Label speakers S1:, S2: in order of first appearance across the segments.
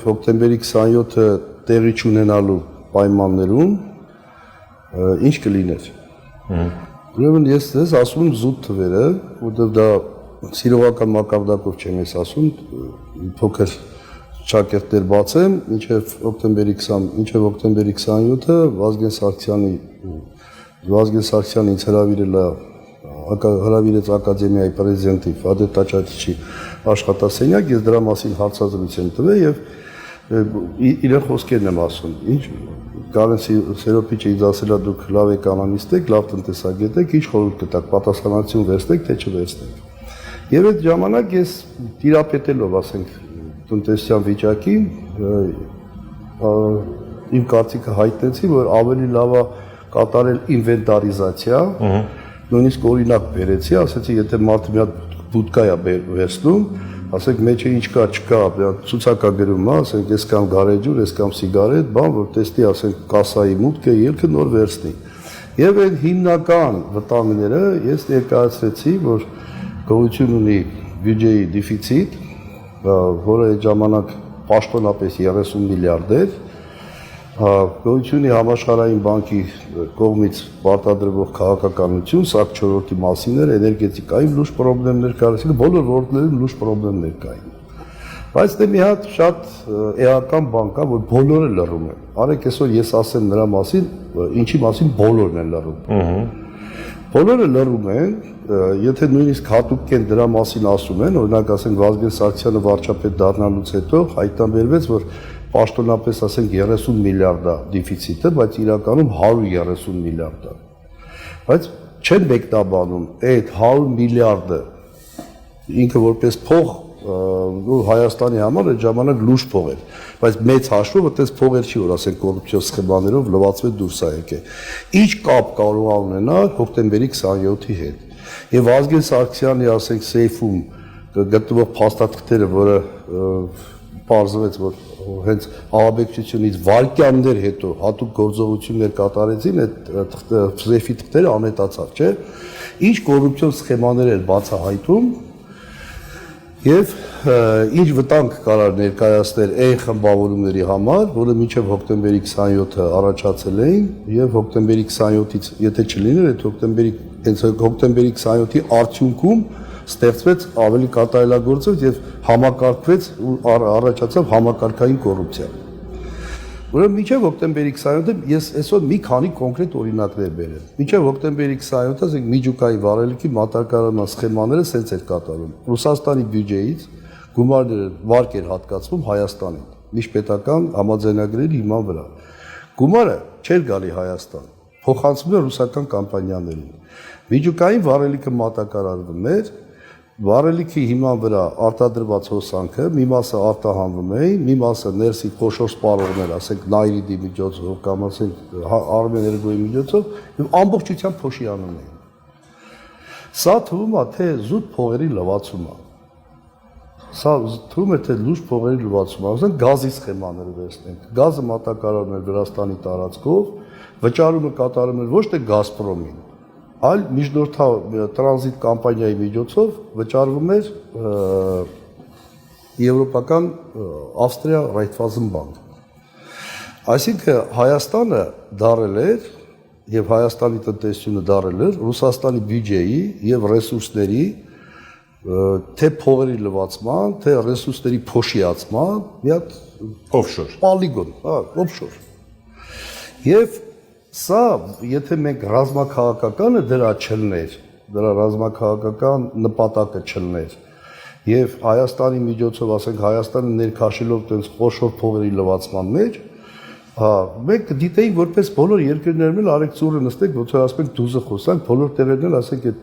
S1: Հոկտեմբերի 27-ը տեղի չունենալու պայմաններում ինչ կլիներ։ Ուրեմն ես ձեզ ասում եմ զուտ թվերը, որտեղ դա սիրողական մակարդակով չեմ ես ասում, փոքր ճակերտներ բացեմ, մինչև հոկտեմբերի 27-ը Վազգեն Սարգսյանը ինձ հրավիրեց ակադեմիայի պրեզիդենտի Վադե Տաճարիչի աշխատասենյակ, ես դրա մասին հարցազրույց եմ տվել եւ իրեն խոսքերն եմ ասում, ինչ Կարեն Սերոպիչը ինձ ասել է դուք լավ էկոնոմիստ եք, լավ տնտեսագետ եք, ինչ խորհուրդ կտաք, պատասխանատվություն վերցնեք, թե չվերցնեք։ Եվ այդ ժամանակ ես տիրապետելով, ասենք, տնտեսության վիճակին, իմ կարծիքը հայտնեցի, որ ավելի լավ է կատարել ինվենտարիզացիա, նույնիսկ օրինակ բերեցի, ասեցի, եթե մարդը մի հատ բուտկա է վերցնում, ասենք մեջը ինչ կա, չկա, ցուցակագրում է, ասենք այսքան գարեջուր, այսքան սիգարետ, բան, որ տեստի, ասենք կասայի մուտքը, ելքը նոր վերցնի։ Եվ այդ հիմնական վտանգները ես ներկայացրեցի, որ գոյություն ունի բյուջեի դեֆիցիտ, որը այդ ժամանակ պաշտոնապես 30 միլիարդ էր, գոյություն ունի համաշխարհային բանկի կողմից պարտադրվող քաղաքականություն, սա 4-րդի մասին էր, էներգետիկային լուրջ խնդիրներ կային, բոլոր ոլորտներում լուրջ խնդիրներ կային։ Բայց դե մի հատ շատ էական բան կա, որ բոլորը լռում են։ Արեք այսօր ես ասեմ նրա մասին, ինչի մասին բոլորն են լռում։ Բոլորը լռում են, եթե նույնիսկ հատուկ են դրա մասին ասում են, օրինակ ասենք Վազգեն Սարգսյանը վարչապետ դառնալուց հետո հայտնաբերվեց, որ պաշտոնապես ասենք 30 միլիարդ է դեֆիցիտը, բայց իրականում 130 միլիարդ է։ Բայց չեն մեկնաբանում այդ 100 միլիարդը ինքը որպես փող Հայաստանի համար այդ ժամանակ լուրջ փող էր, բայց մեծ հաշվով այդպես փողեր չի, որ ասենք կոռուպցիոն սխեմաներով լվացվեց դուրս է եկել։ Ինչ կապ կարող է ունենալ հոկտեմբերի 27-ի հետ։ Եվ Վազգեն Սարգսյանի ասենք սեյֆում գտնվող փաստաթղթերը, որը պարզվեց, որ հենց ահաբեկչությունից վայրկյաններ հետո հատուկ գործողություններ կատարեցին, այդ սեյֆի թղթերը անհետացավ, չէ՞։ Ինչ կոռուպցիոն սխեմաներ էր բացահայտում եւ ինչ վտանգ կարար ներկայացնել այն խմբավորումների համար, որը մինչև հոկտեմբերի 27-ը առաջացել էին եւ հոկտեմբերի 27-ից եթե չլիներ, այդ հոկտեմբերի 27-ի արդյունքում ստեղծվեց ավելի կատարելագործված եւ համակարգվեց ու առաջացավ համակարգային կոռուպցիա։ Ուրեմն մինչև հոկտեմբերի 27-ը ես այսօր մի քանի կոնկրետ օրինակներ բերեմ։ Մինչև հոկտեմբերի 27-ը ասենք միջուկայի վարելիքի մատակարարման սխեմաները սենց էր կատարում։ Ռուսաստանի բյուջեից գումարները վարկ էր հատկացվում Հայաստանին, միջպետական համաձայնագրերի հիման վրա։ Գումարը չէր գալի Հայաստան, փոխանցվում էր ռուսական կամպանիաներին։ Միջուկային վարելիքը մատակարարվում էր, վարելիքի հիման վրա արտադրված հոսանքը մի մասը արտահանվում էին, մի մասը ներսի խոշոր սպառողներ, ասենք Նայրիդի միջոցով կամ ասենք Արմեներգոյի միջոցով եւ ամբողջությամբ փոշի անում էին։ Սա թվում է թե զուտ փողերի լվացում է։ Սա թվում է թե լուրջ փողերի լվացում է, ասենք գազի սխեմաները վերցնենք։ Գազը մատակարարվում էր Վրաստանի տարածքով, վճարումը կատարում էր ոչ թե Գազպրոմին, այլ միջնորդատրանզիտ կամպանիայի միջոցով վճարվում էր եվրոպական Ավստրիա Ռայթֆազենբանկ։ Այսինքն Հայաստանը դարել էր եւ Հայաստանի տնտեսությունը դարել էր Ռուսաստանի բյուջեի եւ ռեսուրսների թե փողերի լվացման, թե ռեսուրսների փոշիացման մի հատ օֆշոր պոլիգոն, օֆշոր։ Եվ սա, եթե մենք ռազմաքաղաքականը դրա չլներ, դրա ռազմաքաղաքական նպատակը չլներ, եւ Հայաստանի միջոցով, ասենք Հայաստանը ներքաշելով տենց խոշոր փողերի լվացման մեջ, մենք դիտեինք որպես բոլոր երկրներում էլ արեք ծուրը նստեք, ոնց որ ասենք դուզը խոսանք, բոլոր տեղերն էլ ասենք այդ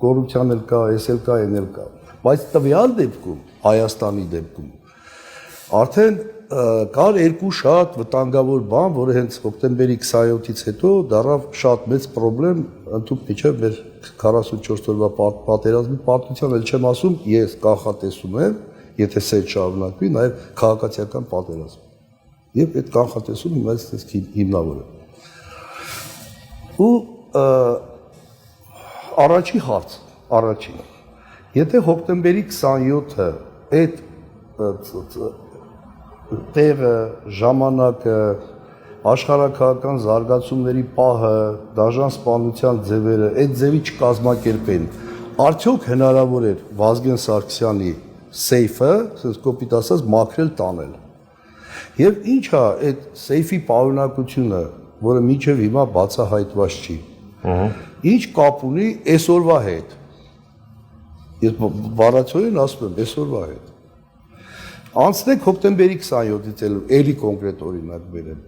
S1: կոռուպցիան էլ կա, էս էլ կա, այն էլ կա, բայց տվյալ դեպքում, Հայաստանի դեպքում արդեն կար երկու շատ վտանգավոր բան, որը հենց հոկտեմբերի 27-ից հետո դառավ շատ մեծ խնդրեմ ընդհանուր միջև մեր 44 օրվա պատերազմի պարտության, էլ չեմ ասում, ես կանխատեսում եմ, եթե սեյթ շարունակվի, նաև քաղաքացիական պատերազմ։ Եվ այդ կանխատեսումը մեծ հիմնավոր է։ Ու առաջի հարց, եթե հոկտեմբերի 27-ը այդ տեղը, ժամանակը, աշխարհակահական զարգացումների պահը, դաժան սպանության ձևերը, այդ ձևի չկազմակերպեն։ Արդյոք հնարավոր էր Վազգեն Սարգսյանի սեյֆը, ասես կոպիտ ասած, մաքրել տանել։ Եվ ի՞նչ է այդ սեյֆի պարունակությունը, որը մինչև հիմա բացահայտված չի։ Ինչ կապ ունի այսօրվա հետ։ Ես բառացիորեն ասում եմ այսօրվա հետ։ Անցնենք հոկտեմբերի 27-ից էլի կոնկրետ օրինակ բերեմ։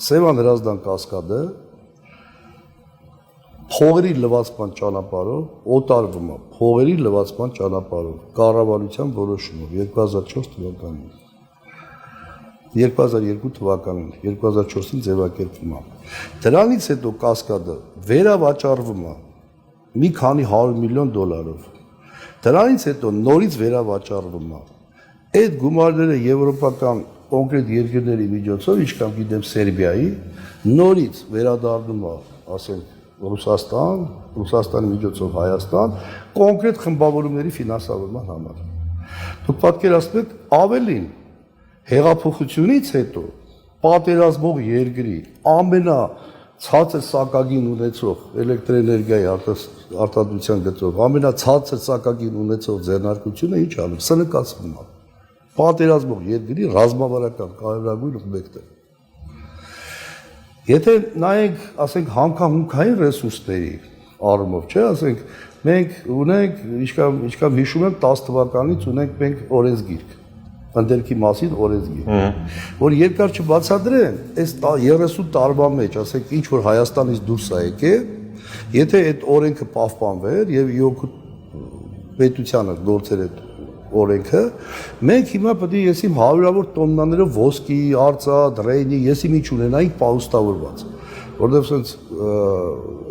S1: Սևան Հրազդան կասկադը փողերի լվացման ճանապարհով օտարվում է, փողերի լվացման ճանապարհով կառավարության որոշումով 2004 թվականին։ 2002 թվականին, 2004-ին ձևակերպվում է։ Դրանից հետո կասկադը վերավաճառվում է մի քանի 100 միլիոն դոլարով։ Դրանից հետո նորից վերավաճառվում է։ Այդ գումարները եվրոպական կոնկրետ երկրների միջոցով, ինչքան գիտեմ Սերբիայի, նորից վերադառնում է, ասենք, Ռուսաստան, Ռուսաստանի միջոցով Հայաստան, կոնկրետ խմբավորումների ֆինանսավորման համար։ Դուք պատկերացնում եք ավելին, հեղափոխությունից հետո պատերազմող երկրի ամենացածր սակագին ունեցող էլեկտրոէներգիայի արտադրության գծով ամենացածր սակագին ունեցող ձեռնարկությունը ինչ անում, սնկացվում է։ Պատերազմող երկրի ռազմավարական կարևորագույն օբյեկտը։ Եթե նայենք, ասենք, հանքահունքային ռեսուրսների առումով, չէ, ասենք, մենք ունենք, ինչքան հիշում եմ, 10 թվականից ունենք մենք օրենսգիրք, ընդերքի մասին օրենսգիրք, որ երկար չբացատրեն, այս 30 տարվա մեջ, ասենք, ինչ որ Հայաստանից դուրս է եկել, եթե այդ օրենքը պահպանվեր եւ պետությանը գործեր այդ օրենքը, մենք հիմա պետք է եսիմ հարյուրավոր տոննաներով ոսկի, արծաթ, ռեյնի, եսիմ ինչ ունենայինք պահուստավորված, որովհետև sense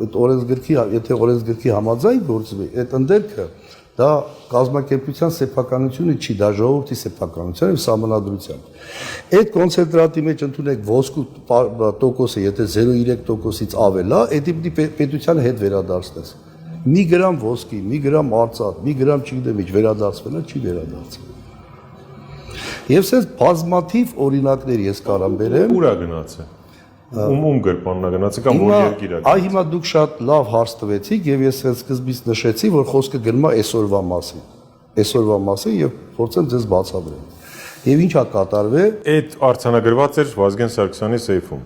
S1: այդ օրենսգրքի, եթե օրենսգրքի համաձայն գործվի, այդ ընդերքը դա կազմակերպության սեփականությունը չի, դա ժողովրդի սեփականության եւ սահմանադրության։ Այդ կոնցենտրատի մեջ ընդունեք ոսկու տոկոսը, եթե 0.3%-ից ավել է, դա պետությանը հետ վերադարձնես։ Մի գրամ ոսկի, մի գրամ արծաթ, մի գրամ չգիտեմ ինչ վերադարձվելը չի վերադարձել։ Եվ սենց բազմաթիվ օրինակներ ես կարամ բերեմ։
S2: Ուր է գնացել։ Ում գրպանն է գնացել կամ որ երկիր է գնացել։
S1: Այ հիմա դուք շատ լավ հարց տվեցիք եւ ես հենց սկզբից նշեցի, որ խոսքը գնում է այսօրվա մասին։ Այսօրվա մասին եւ փորձեմ ձեզ բացատրել։ Եվ ինչ է կատարվել։
S2: Այդ արձանագրված էր Վազգեն Սարգսյանի սեյֆում։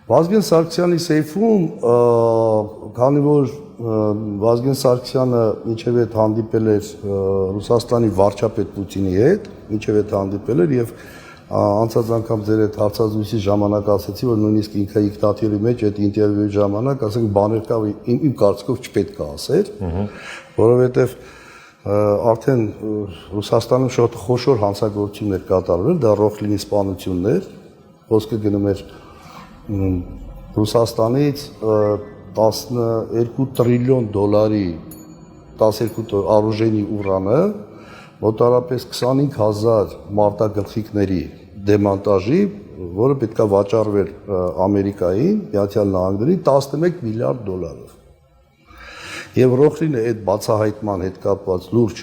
S1: Վազգեն Սարգսյանի սեյֆում, քանի որ Վազգեն Սարգսյանը ինչև այդ հանդիպել էր Ռուսաստանի վարչապետ Պուտինի հետ, ինչև այդ հանդիպել էր եւ անցած անգամ ձեր այդ հարցազրույցի ժամանակ ասացի, որ նույնիսկ ինքը դիկտատորի մեջ այդ ինտերվյուի ժամանակ, ասենք, բաներ կա, իմ կարծիքով չպետք է ասեր, որովհետեւ արդեն Ռուսաստանում շատ խոշոր հանցագործություններ կատարվել, դա Ռոխլինի սպանություններ, խոսքը գնում էր Ռուսաստանից 12 տրիլիոն դոլարի 12 արուժենի ուրանը մոտարապես 25000 մարտագլխիկների դեմոնտաժի, որը պետք է վաճառվեր Ամերիկային, Միացյալ Նահանգներին 11 միլիարդ դոլարով։ Եվ Ռոխլինը այդ բացահայտման հետ կապված լուրջ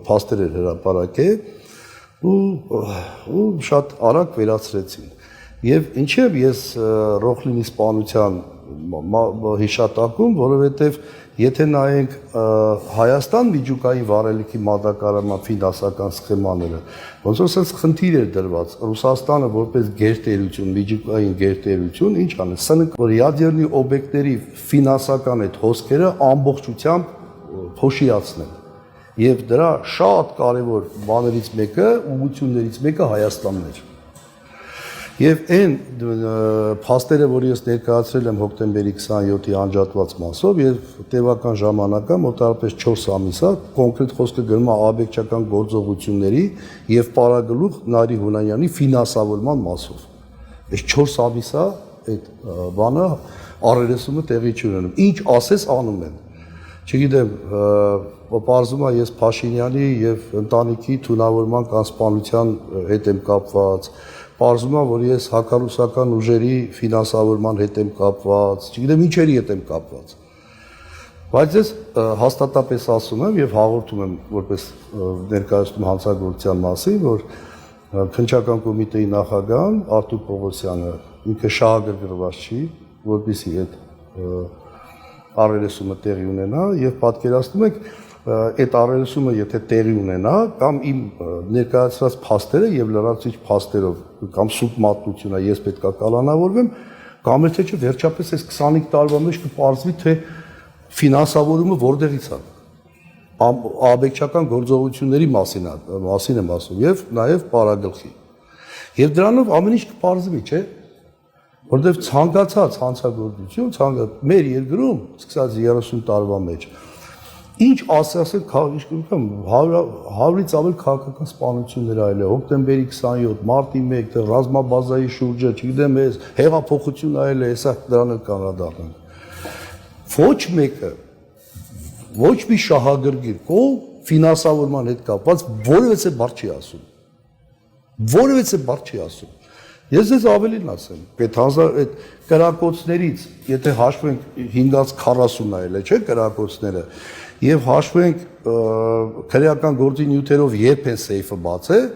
S1: փաստեր էր հրապարակել ու շատ արագ վերացրեցին։ Եվ ինչև ես Ռոխլինի սպանության հիշատակում, որովհետև եթե նայենք Հայաստան միջուկային վառելիքի մատակարարման ֆինանսական սխեմաները, ոնց որ sense խնդիր էր դրված, Ռուսաստանը որպես գերտերություն, միջուկային գերտերություն, ինչ անը, սնկ որ յադերնի օբյեկտների ֆինանսական այդ հոսքերը ամբողջությամբ փոշիացնեն։ Եվ դրա շատ կարևոր բաներից մեկը, ուղղություններից մեկը Հայաստանն էր։ Եվ այն փաստերը, որ ես ներկայացրել եմ հոկտեմբերի 27-ի անջատված մասով եւ տևական ժամանակա մոտավորապես 4 ամիս է, կոնկրետ խոսքը գնում է աբեկչական գործողությունների եւ Պարագլուխ Նարի Հունանյանի ֆինանսավորման մասով։ Այս 4 ամիս է այդ բանը առերեսումը տեղի չունենում։ Ինչ ասես անում են։ Չգիտեմ, պարզում է ես Փաշինյանի եւ ընտանիքի թունավորման կանսպանության հետ եմ կապված, պարզում է, որ ես հակառուսական ուժերի ֆինանսավորման հետ եմ կապված, չգիտեմ ինչերի հետ եմ կապված։ Բայց ես հաստատապես ասում եմ եւ հաղորդում եմ որպես ներկայացնում հանցագործության մասին, որ քննչական կոմիտեի նախագահն Արտուր Պողոսյանը ինքը շահագրգռված չի, որպեսզի այդ առերեսումը տեղի ունենա եւ պատկերացնում եք այդ առերեսումը եթե տեղի ունենա կամ իմ ներկայացրած փաստերը եւ լրացուցիչ փաստերով կամ սուտ մատնությունը ես պետքա կալանավորվեմ կամ էլ թե չէ վերջապես այս 25 տարվա մեջ կպարզվի թե ֆինանսավորումը որտեղից է աբեկչական գործողությունների մասին եմ ասում եւ նաեւ պարագլխի եւ դրանով ամեն ինչ կպարզվի չէ որտեվ ցանկացած հանցագործություն մեր երկրում սկսած 30 տարվա մեջ ինչ ասած 100-ից ավել քաղաքական սպանություններ այլ է հոկտեմբերի 27 մարտի 1 թե ռազմաբազայի շուրջը չգիտեմ ես հեղափոխություն այլ է հեսա դրան էլ կանրադառնանք ոչ մեկը ոչ մի շահագրգիռ կողմ ֆինանսավորման հետ կապված որևէ բառ չի ասում Ես ձեզ ավելին ասեմ, այդ կրակոցներից, եթե հաշվենք 540 այլ է, չէ, կրակոցները, եւ հաշվենք քրեական գործի նյութերով երբ են սեյֆը բացել,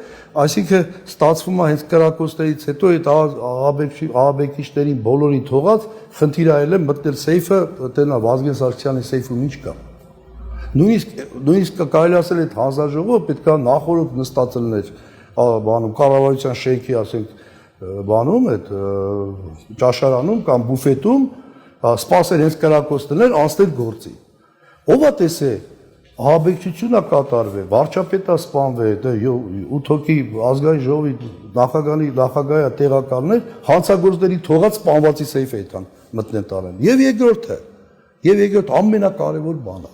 S1: այսինքն ստացվում է հենց կրակոցներից հետո այդ ահաբեկիչներին բոլորին թողած խնդիրը այլ է մտնել սեյֆը, տենա Վազգեն Սարգսյանի սեյֆում ինչ կա։ Նույնիսկ կարելի ասել այդ հանձնաժողովը պետք է նախորդ նստած լիներ, բանում կառավարության շեյքի, ասենք բանում այդ ճաշարանում կամ բուֆետում սպասել հենց կրակոցներ անցնել գործի ով է տեսել ահաբեկչություն է կատարվել վարչապետը սպանվել 8 հոգի ազգային ժողովի նախագահի տեղակալներ հանցագործների թողած սպանվածի սեյֆ էտան մտնեն տարեն եւ երկրորդ ամենակարևոր բանը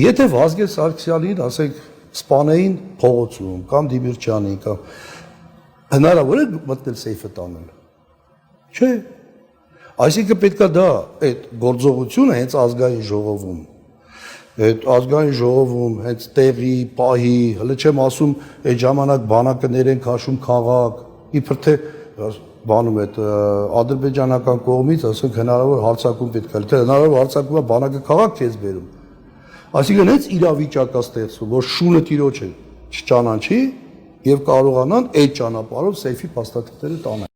S1: եթե Վազգեն Սարգսյանին ասենք սպանեին փողոցում կամ Դիբիրջանին կամ հնարավոր է մտնել սեյֆը տանել։ Չէ։ Այսինքն պետք է դա այդ գործողությունը հենց ազգային ժողովում, այդ ազգային ժողովում հենց տեղի, պահի, հələ չեմ ասում այդ ժամանակ բանակներ են քաշում քաղաք, իբր թե բանում այդ ադրբեջանական կողմից, ասենք հնարավոր հարձակում պետք է, թե հնարավոր հարձակումը բանակը քաղաք քեզ բերում։ Այսինքն հենց իրավիճակա ստեղծում, որ շունը տիրոջ է չճանաչի Եվ կարողանան այդ ճանապարհով սեյֆի փաստաթղթերը տանել։